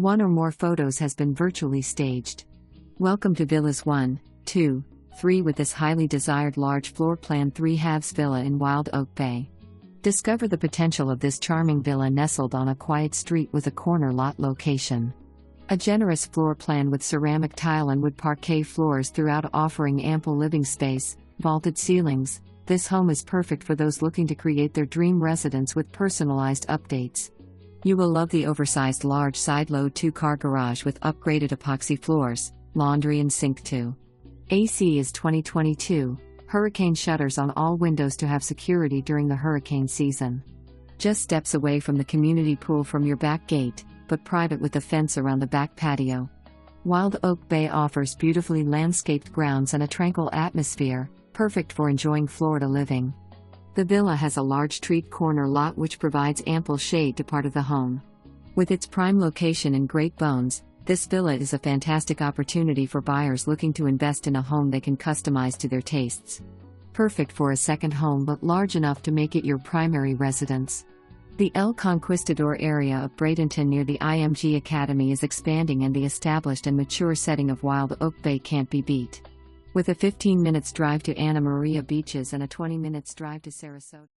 One or more photos has been virtually staged. Welcome to Villas 1, 2, 3 with this highly desired large floor plan 3/2 villa in Wild Oak Bay. Discover the potential of this charming villa nestled on a quiet street with a corner lot location. A generous floor plan with ceramic tile and wood parquet floors throughout, offering ample living space, vaulted ceilings. This home is perfect for those looking to create their dream residence with personalized updates. You will love the oversized large side-load 2-car garage with upgraded epoxy floors, laundry and sink too. AC is 2022, hurricane shutters on all windows to have security during the hurricane season. Just steps away from the community pool from your back gate, but private with a fence around the back patio. Wild Oak Bay offers beautifully landscaped grounds and a tranquil atmosphere, perfect for enjoying Florida living. The villa has a large street corner lot which provides ample shade to part of the home. With its prime location in Great Bones, this villa is a fantastic opportunity for buyers looking to invest in a home they can customize to their tastes. Perfect for a second home but large enough to make it your primary residence. The El Conquistador area of Bradenton near the IMG Academy is expanding, and the established and mature setting of Wild Oak Bay can't be beat. With a 15 minutes drive to Anna Maria Beaches and a 20 minutes drive to Sarasota.